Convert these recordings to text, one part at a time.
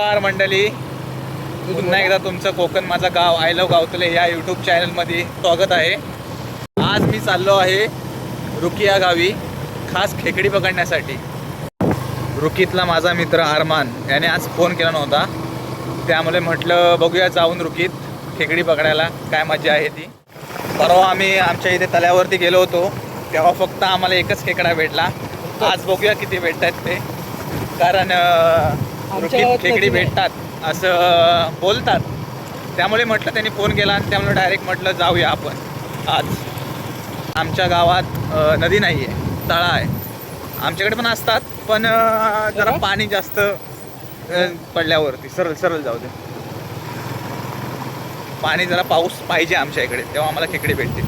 नमस्कार मंडळी, पुन्हा एकदा तुमचं कोकण माझा गाव आय लव्ह गावतले या यूट्यूब चॅनलमध्ये स्वागत आहे. आज मी चाललो आहे रुकी या गावी खास खेकडी पकडण्यासाठी. रुकीतला माझा मित्र अरमान याने आज फोन केला नव्हता, त्यामुळे म्हटलं बघूया जाऊन रुकीत खेकडी पकडायला काय मजा आहे ती. परवा आम्ही आमच्या इथे तळ्यावरती गेलो होतो, तेव्हा फक्त आम्हाला एकच खेकडा भेटला. आज बघूया किती भेटतात ते, कारण रुकीत खेकडी भेटतात असं बोलतात. त्यामुळे म्हटलं त्यांनी फोन केला आणि त्यामुळे डायरेक्ट म्हटलं जाऊया आपण. आज आमच्या गावात नदी नाही आहे, तळा आहे. आमच्याकडे पण असतात, पण जरा पाणी जास्त पडल्यावरती सरळ सरळ जाऊ दे. पाणी जरा पाऊस पाहिजे आमच्या इकडे, तेव्हा आम्हाला खेकडे भेटतील.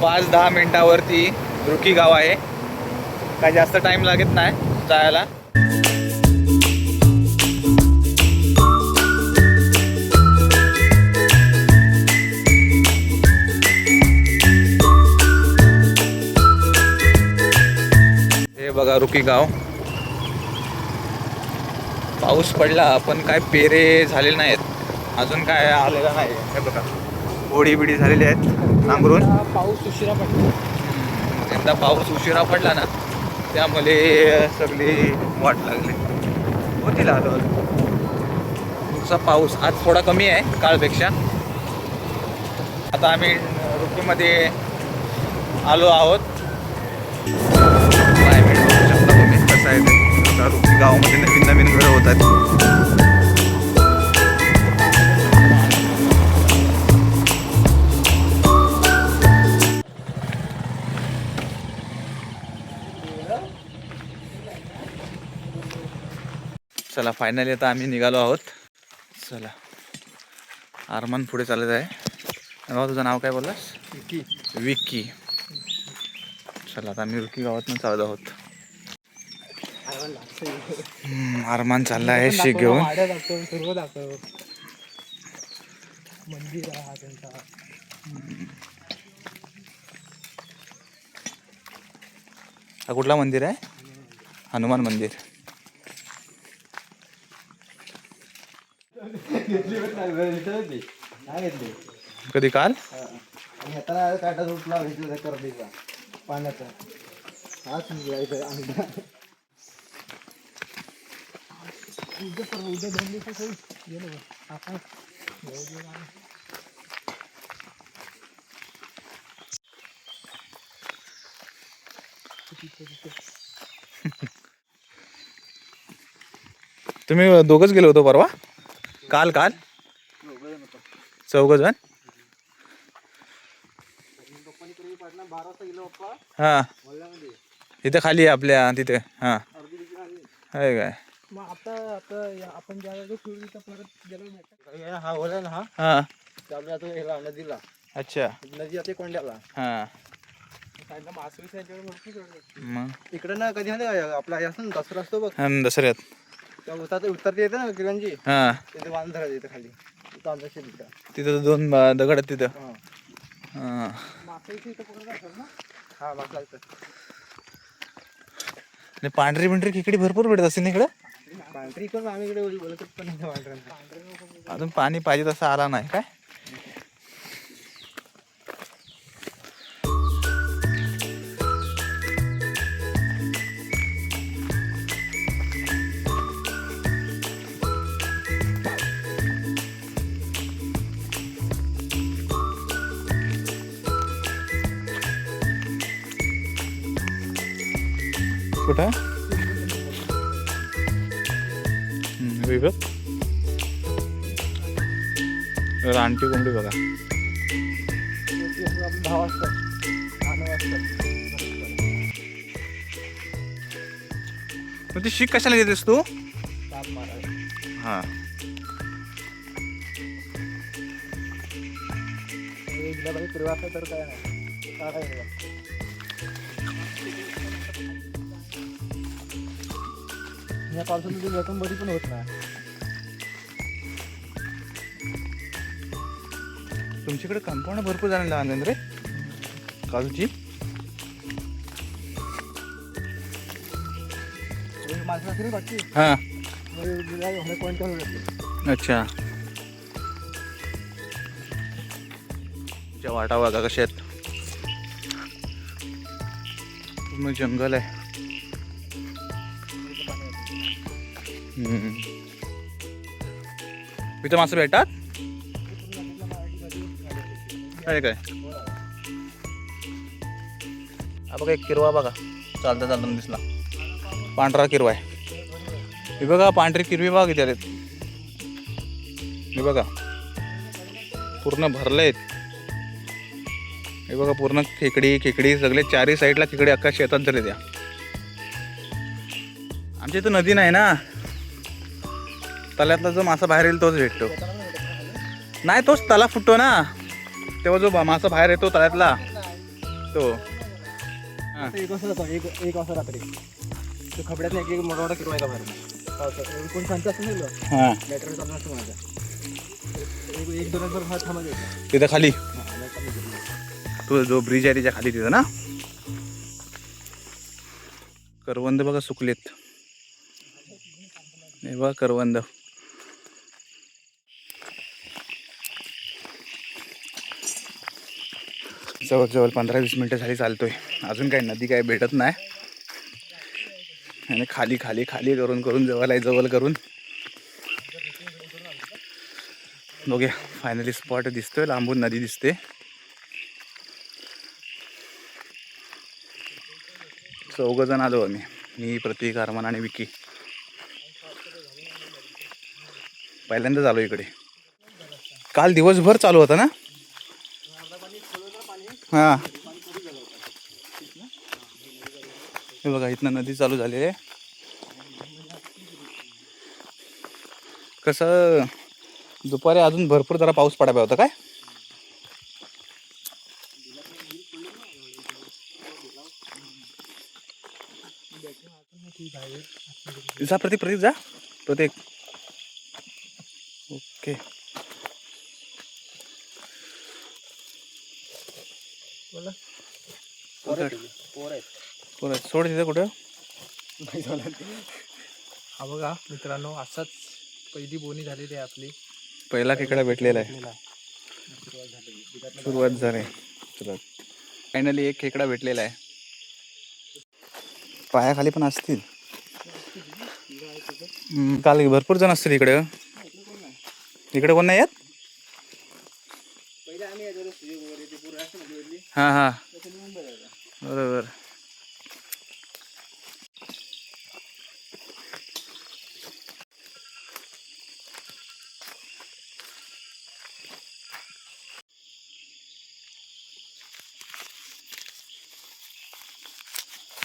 पाच 10 मिनिटावरती रुकी गाव आहे. काय जास्त टाइम लागत नाही जायला. हे बघा रुकी गाव. पाऊस पडला पण काय पेरे झालेले नाहीत, अजून काय आलेला नाही. हे बघा होडी बिडी झालेली आहेत नांगरून. पाऊस उशिरा पडला, यंदा पाऊस उशिरा पडला ना, त्यामुळे सगळी वाट लागली होती. आलो पुढचा पाऊस आज थोडा कमी आहे कालपेक्षा. आता आम्ही रुकीमध्ये आलो आहोत. क्लायमेट बघू शकता तुम्ही कसं आहे ते. आता रुकी गावामध्ये नवीन नवीन घरं होत आहेत. चला फायनली आता आम्ही निघालो आहोत. चला अरमान पुढे चालत आहे. बाबा तुझं नाव काय बोललास? विकी. विकी. चला आता आम्ही रुकी गावातून चालत आहोत. अरमान चालला आहे शीख घेऊन. सर्व दाखव. मंदिर आहे हा त्यांचा. हा कुठला मंदिर आहे? हनुमान मंदिर. कधी काल काटा सुटला पाण्याचा. हाच उद्या 2 दिवस गेलो आपण. तुम्ही दोघंच गेलो होतो परवा? काल 4 जण. हा इथे खाली आहे आपल्या तिथे. हा आहे काय? मग आता आपण ज्या वेळेला परत गेलो हा ओला ना. हा त्याला नदीला. अच्छा नदी जाते कोंड्याला. हा मग इकडे ना कधी आपला असं दसरा असतो बघ. दसऱ्यात उत्तरते येते ना किरणजी. हा तिथे वांझरा येते खाली. तिथं 2 दगड आहेत तिथं. हा पांढरी पिंढरी खेकडी भरपूर भेटत असेल इकडे. पांढरी पण आम्ही इकडे बोलत पण नाही. अजून पाणी पाहिजे तसं आला नाही काय? कुठं रानटी कोंबडी बघा. 10 वाजता 9 वाजता. मग ती शीक कशाला घेतेस तू? हां संध्याकाळी फिरवा असं तर काय नाही काढायला. या पावसामध्ये जखम बरी पण होत नाही. तुमच्याकडे कंपाऊंड भरपूर जणांना आणलं रे काजूची. माझं असेल बाकी हां कोणत्या अच्छा. तुमच्या वाटा बघा कशा आहेत. पूर्ण जंगल आहे. इथं मासे भेटतात काय काय. हा बघा एक किरवा बघा चालता चालता दिसला. पांढरा किरवा आहे. हे बघा पांढरी किरवी बघा किती आलेत. हे बघा पूर्ण भरले आहेत. हे बघा पूर्ण खेकडी खेकडी सगळे चारही साईडला खेकडी अख्खा शेतात झाले त्या. आमच्या इथं नदी नाही ना. तल्यातला जो मासा बाहेर येईल तोच भेटतो. नाही तोच तला फुटतो ना तेव्हा जो मासा बाहेर येतो तळ्यातला तो. एक वाजता रात्री तो खबड्यात एक एक मोठा मोठा किरवायला बाहेर पावसात कोण सांगत असं नाही हां बॅटरी चालू असतं माझ्या. एक दोन हा थांबायचं तिथं खाली तो जो ब्रिज आहे त्याच्या खाली तिथं ना. करवंद बघा सुकलेत. हे बघा करवंद. जवळजवळ 15-20 मिनटं झाली चालतोय. अजून काही नदी काही भेटत नाही. आणि खाली खाली खाली करून करून जवळ करून बघूया. फायनली स्पॉट दिसतोय. लांबून नदी दिसते. चौघजण आलो आम्ही. मी प्रतीक अरमान आणि विकी. पहिल्यांदाच आलो इकडे. काल दिवसभर चालू होता ना. हां हे बघा इथनं नदी चालू झाली आहे. कसं दुपारी अजून भरपूर जरा पाऊस पडायला होता काय. जा प्रतीक जा प्रतीक. ओके परत सोड तिथं कुठं. हा बघा मित्रांनो असाच पहिली बोनी झालेली आहे आपली. पहिला खेकडा भेटलेला आहे. सुरुवात झाली. फायनली एक खेकडा भेटलेला आहे. पायाखाली पण असतील. काल भरपूर जण असतील इकडे. इकडे कोण नाही येत. हां हां बरोबर.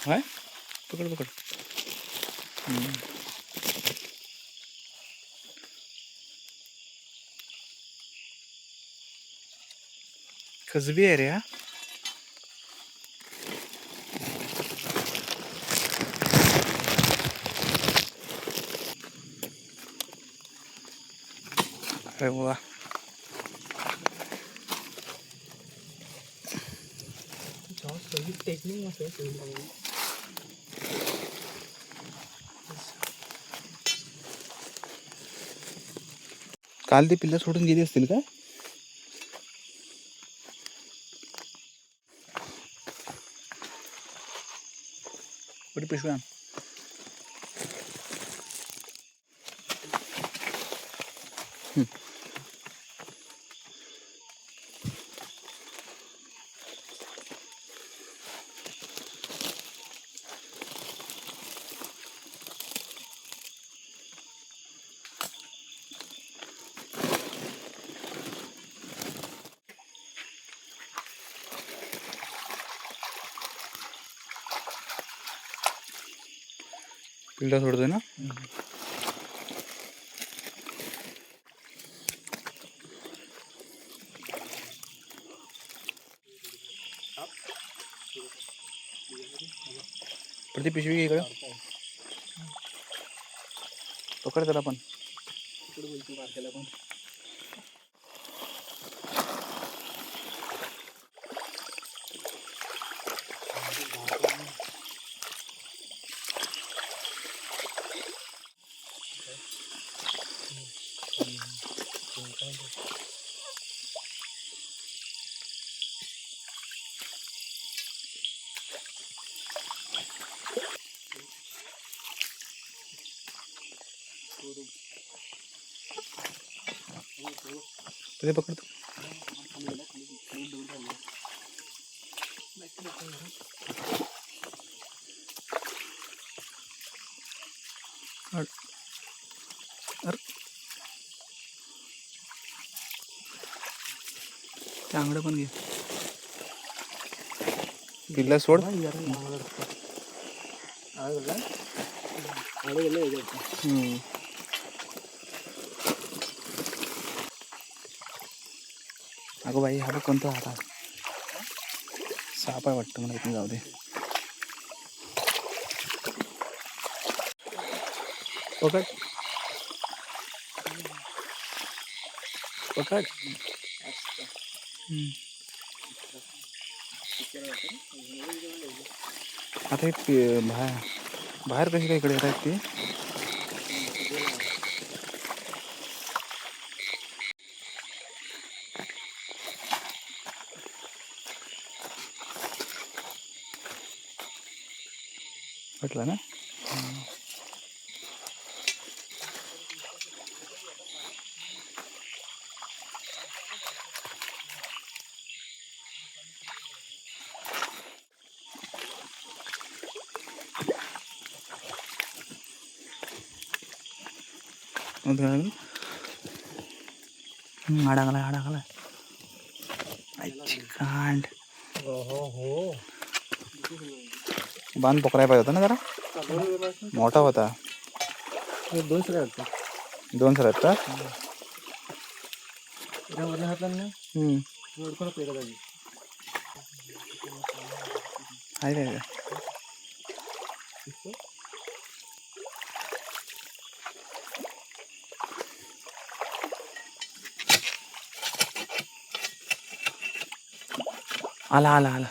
हाय पकड पकड. खजबी आहे रे हा. अरे वा काल ते पिल्ला सोडून गेली असतील का. कुठे पिशव्या. पिल्ला सोडतोय ना. प्रति पिशवी घे इकडं. पकड त्याला पण. ते पकडतो. चांगलं पण घे. बिल्ला सोड. अगं बाई हा बघ कोणता आता साप आहे वाटतं मला. इथून जाऊ दे. पकड पकड. आता एक बाहेर कशी काय इकडे येतात ती. म्हटलं ना. आडागला कांड. बांध पकडायला पाहिजे होता ना जरा. मोठा होता. दोन सर आहेत. दोन सर आहेत का. आहे काय. आला आला आला.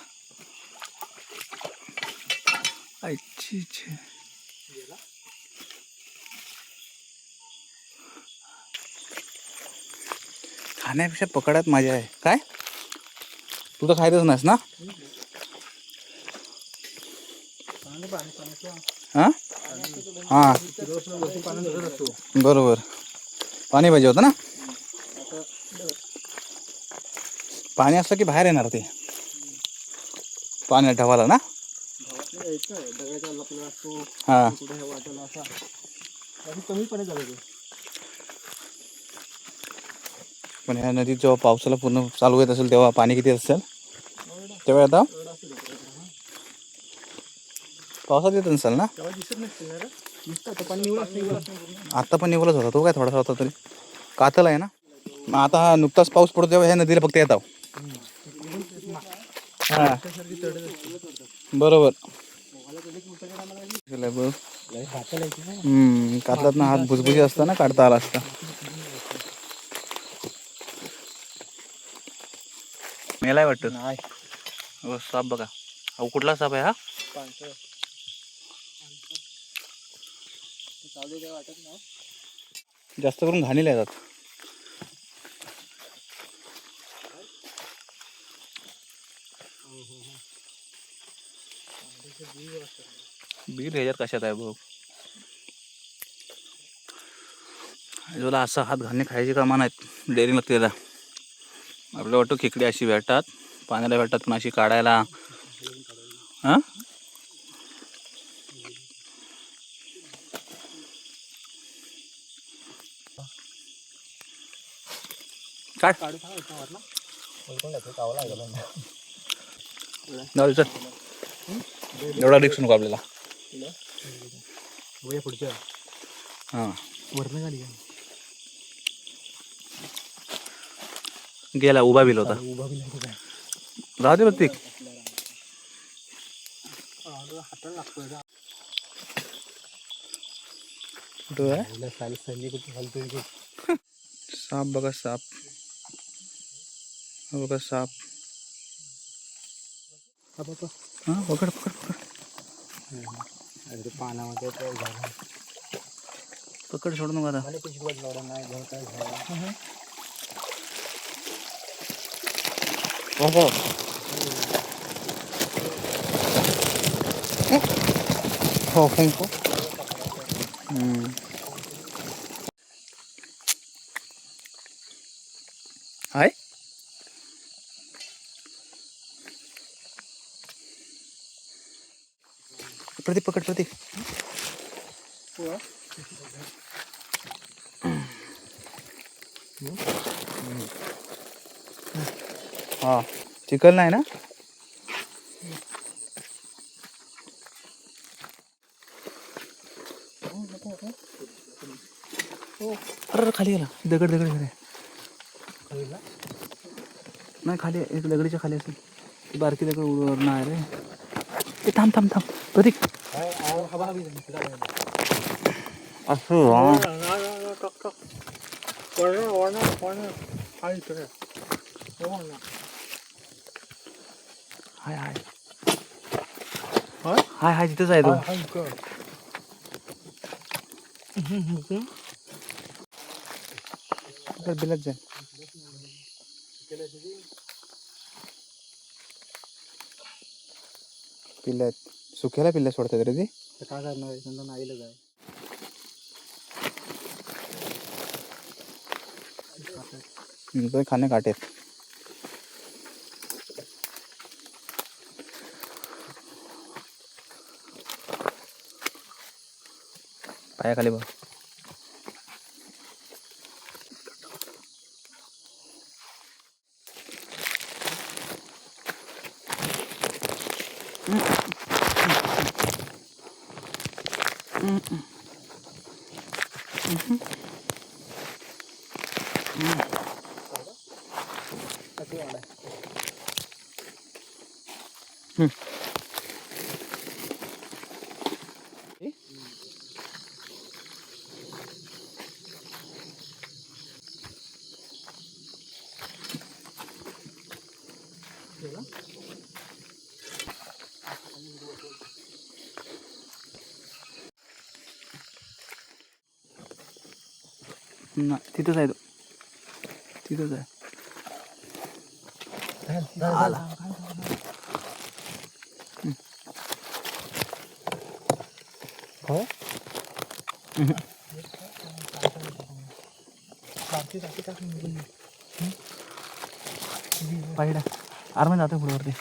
अच्छी खाण्यापेक्षा पकडात मजा आहे. काय तू तर खायचंच नाहीस ना. हां हां बरोबर. पाणी पाहिजे होतं ना. पाणी असलं की बाहेर येणार ते. पाणी ढवाला ना. हां पण ह्या नदीत जेव्हा पावसाला पूर्ण चालू येत असेल तेव्हा पाणी किती असेल तेव्हा. आता पावसात येत नसेल ना. आता पण निघालच होता तो. काय थोडासा होता तरी. कातल आहे ना. मग आता हा नुकताच पाऊस पडतो तेव्हा ह्या नदीला फक्त येत आहो. हां बरोबर. कातलात ना हात भुजभुजी असता ना. काढता आला असता. मेलाय वाटतं. हो साप बघा. अहो कुठला साप आहे हा. जास्त करून घाणीला येतात. बीड ह्याच्यात कशात आहे भाऊ. तुला असा हात घालणे खायची कामा नाहीत. डेअरिंग लागते त्याला. आपल्याला वाटतं खेकडी अशी भेटतात. पाण्याला भेटतात पण अशी काढायला. हां काय जाऊ चल. एवढा रिक्स नको आपल्याला. पुढच्या हां वरनं गाडी गेला. उभा बिल होता. उभा बी राहू दे प्रत्येक. हाताला लागतोय. कुठं आहे साप बघा साप. हा बघा साप. हा पकड पकड पकड पानामध्ये पकड सोड नका आता. हो हो. हाय प्रतीक पकड प्रतीक. हा चिकल नाही ना. अरे खाली गेला दगड दगड घरे नाही खाली एक दगडीच्या खाली असेल. ती बारकी दगड उडवर नाही रे. ते थांब थांब थांब प्रतीक. असं हाय हाय हाय हाय तिथंच आहे तो. बिलत जाय पिल्ल्यात सुक्याला पिल्ल्या सोडतात रे ते. काय करणार त्यांना नाईला जाय. खाणे काटेत. पायाखाली बघ. तिथंच आहे तो. तिथंच आहे. आला. पाहिजे आरमान जातो पुढे वरती.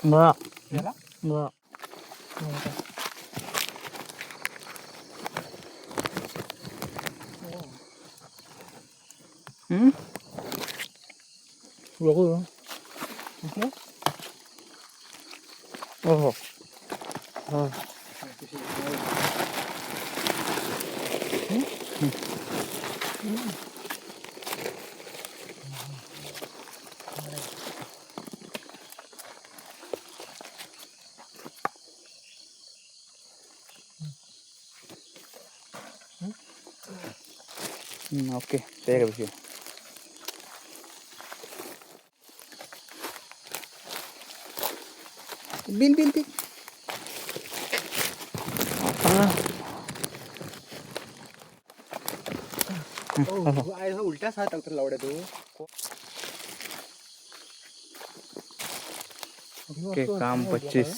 बा बा बघू हो हो. ओके ते का विषय. Bill bill bill. उलट्या साथ लावड्या तू. ओके काम 25.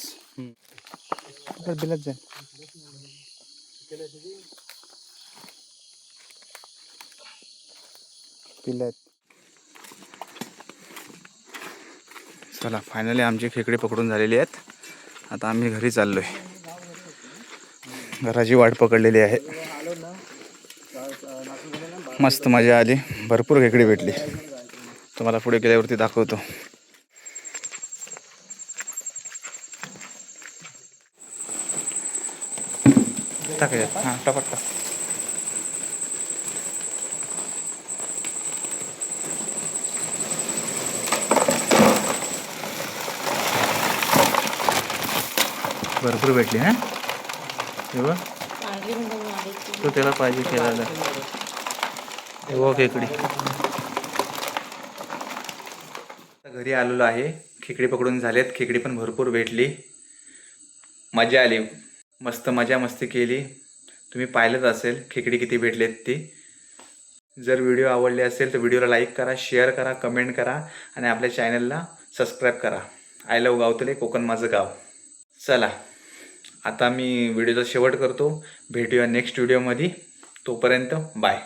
बिलत जाय. पिल्ल्यात. चला फायनली आमची खेकडे पकडून झालेली आहेत. आता आम्ही घरी चाललोय. घराची वाट पकडलेली आहे. मस्त मजा आली. भरपूर खेकडी भेटली. तुम्हाला पुढे गेल्यावरती दाखवतो. टाकायचं हां टपट टाक. भरपूर भेटली ना तेव्हा तो त्याला पाहिजे केलेला हो खेकडी. घरी आलेलो आहे, खेकडी पकडून झालेत, खेकडी पण भरपूर भेटली, मजा आली, मस्त मजा मस्ती केली. तुम्ही पाहिलंच असेल खेकडी किती भेटलेत ती. जर व्हिडिओ आवडले असेल तर व्हिडिओला लाईक करा, शेअर करा, कमेंट करा आणि आपल्या चॅनलला सबस्क्राईब करा. आय लव्ह गावतले, कोकण माझं गाव. चला आता मी व्हिडिओचा शेवट करतो. भेटूया नेक्स्ट व्हिडिओमध्ये. तोपर्यंत बाय.